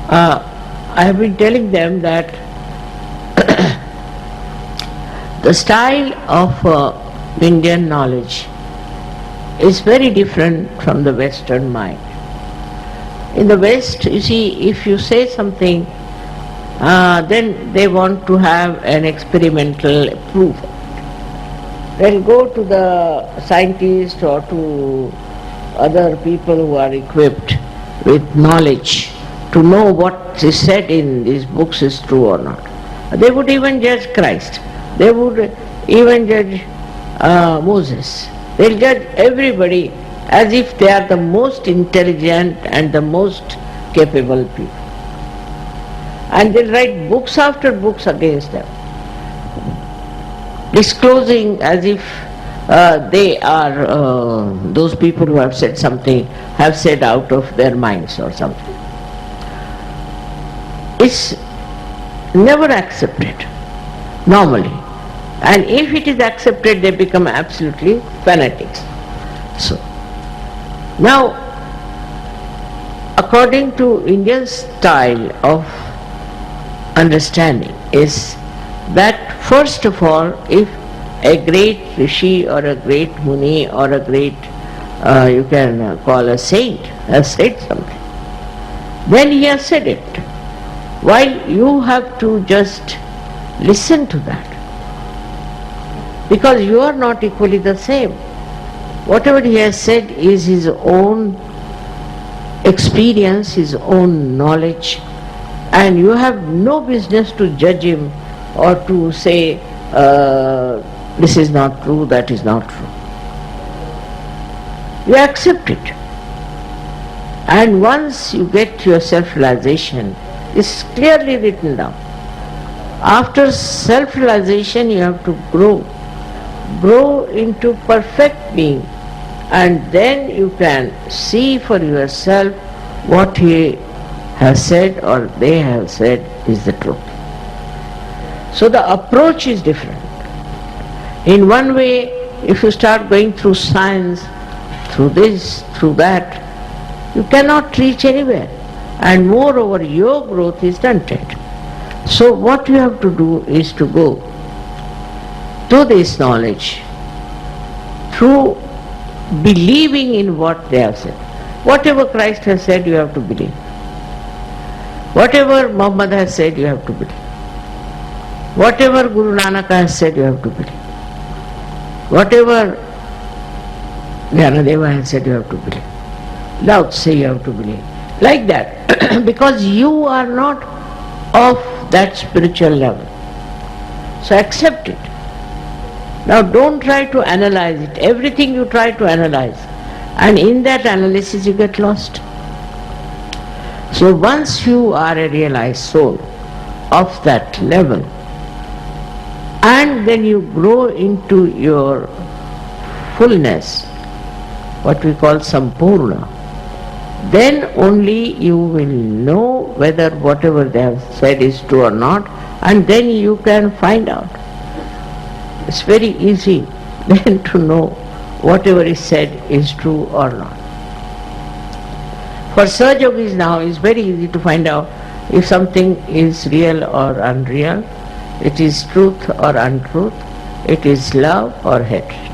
I have been telling them that the style of Indian knowledge is very different from the Western mind. In the West, you see, if you say something, then they want to have an experimental proof. They'll go to the scientists or to other people who are equipped with knowledge to know what is said in these books is true or not. They would even judge Christ. They would even judge Moses. They'll judge everybody as if they are the most intelligent and the most capable people. And they'll write books after books against them, disclosing as if they are those people who have said something, have said out of their minds or something. It's never accepted, normally. And if it is accepted, they become absolutely fanatics. So, now, according to Indian style of understanding is that first of all, if a great rishi or a great muni or a great, you can call a saint, has said something, then he has said it. While you have to just listen to that, because you are not equally the same. Whatever he has said is his own experience, his own knowledge, and you have no business to judge him or to say, this is not true, that is not true. You accept it. And once you get your self-realization, it's clearly written down. After self-realization you have to grow into perfect being, and then you can see for yourself what he has said or they have said is the truth. So the approach is different. In one way, if you start going through science, through this, through that, you cannot reach anywhere. And moreover, your growth is stunted. So what you have to do is to go to this knowledge through believing in what they have said. Whatever Christ has said, you have to believe. Whatever Muhammad has said, you have to believe. Whatever Guru Nanak has said, you have to believe. Whatever Jnanadeva has said, you have to believe. Lao Tse, you have to believe. Like that, because you are not of that spiritual level. So accept it. Now don't try to analyze it. Everything you try to analyze, and in that analysis you get lost. So once you are a realized soul of that level, and then you grow into your fullness, what we call sampurna, then only you will know whether whatever they have said is true or not, and then you can find out. It's very easy then to know whatever is said is true or not. For Sahaja Yogis now, it's very easy to find out if something is real or unreal, it is truth or untruth, it is love or hatred.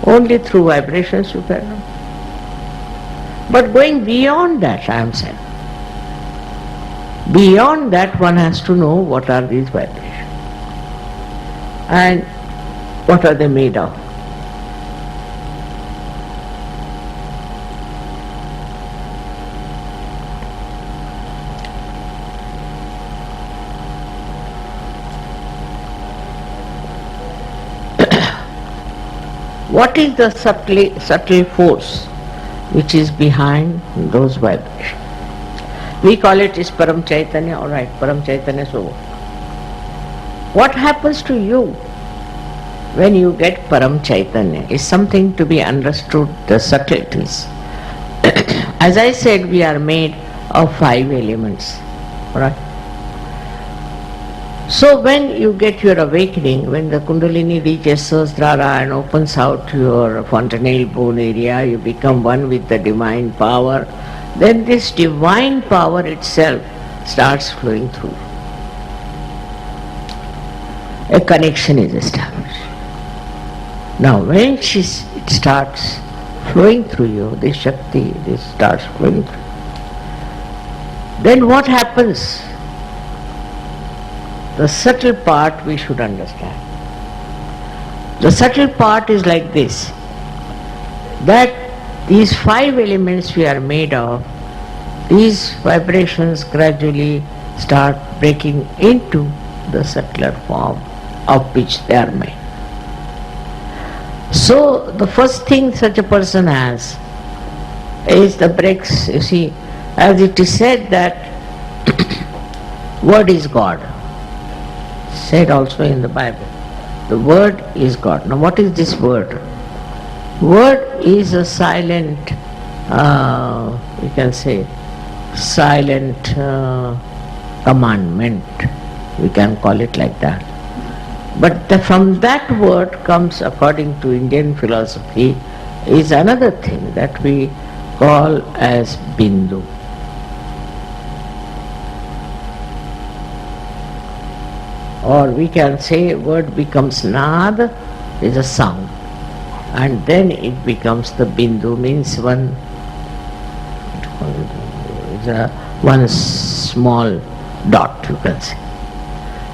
Only through vibrations you can know. But going beyond that, I am saying, beyond that one has to know what are these vibrations and what are they made of. What is the subtle force which is behind those vibrations? We call it is Param Chaitanya, alright, Param Chaitanya, so what happens to you when you get Param Chaitanya is something to be understood, the subtleties. As I said, we are made of 5 elements, alright. So when you get your awakening, when the Kundalini reaches Sahasrara and opens out your fontanelle bone area, you become one with the divine power, then this divine power itself starts flowing through. A connection is established. Now when it starts flowing through you, this Shakti, this starts flowing through, then what happens? The subtle part we should understand. The subtle part is like this, that these 5 elements we are made of, these vibrations gradually start breaking into the subtler form of which they are made. So the first thing such a person has is the breaks. You see, as it is said that word is God, said also in the Bible. The word is God. Now what is this word? Word is a silent, you can say, silent commandment. We can call it like that. But from that word comes, according to Indian philosophy, is another thing that we call as bindu. Or we can say word becomes nad, is a sound, and then it becomes the bindu, means one small dot, you can say.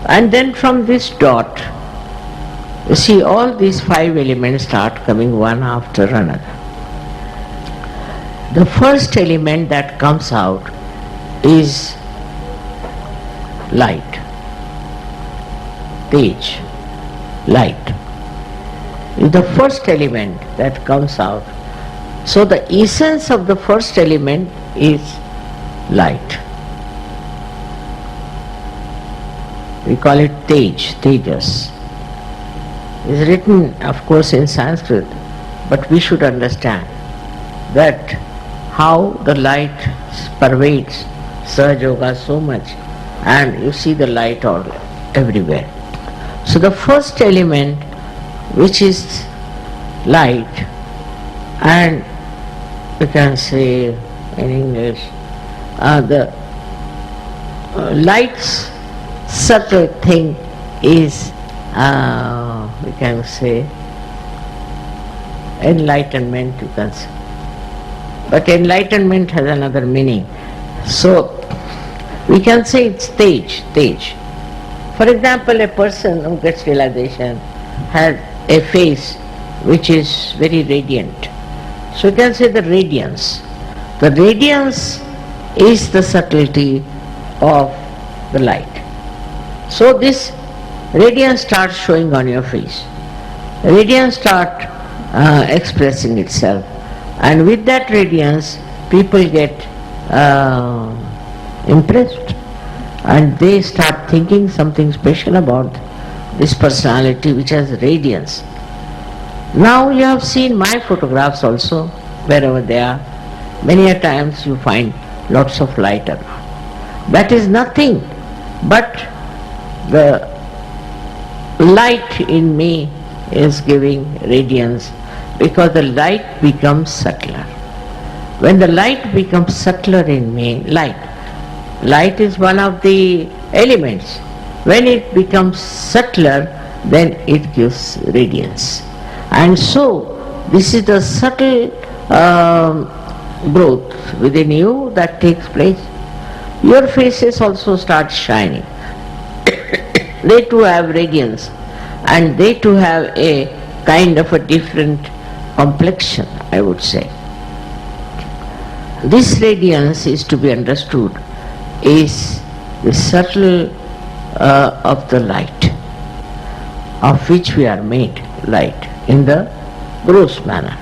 And then from this dot, you see, all these 5 elements start coming one after another. The first element that comes out is light. Tej, light, is the first element that comes out. So the essence of the first element is light. We call it Tej, Tejas. It's written, of course, in Sanskrit, but we should understand that how the light pervades Sahaja Yoga so much, and you see the light all everywhere. So the first element, which is light, and we can say in English, the light's subtle thing is, we can say, enlightenment, you can say. But enlightenment has another meaning. So we can say it's Tej, Tej. For example, a person who gets realization has a face which is very radiant. So you can say the radiance. The radiance is the subtlety of the light. So this radiance starts showing on your face. Radiance starts expressing itself. And with that radiance, people get impressed. And they start thinking something special about this personality which has radiance. Now you have seen my photographs also, wherever they are. Many a times you find lots of light around. That is nothing but the light in me is giving radiance, because the light becomes subtler. When the light becomes subtler in me, light is one of the elements. When it becomes subtler, then it gives radiance. And so, this is the subtle growth within you that takes place. Your faces also start shining. They too have radiance, and they too have a kind of a different complexion, I would say. This radiance is to be understood is the subtle of the light, of which we are made light in the gross manner.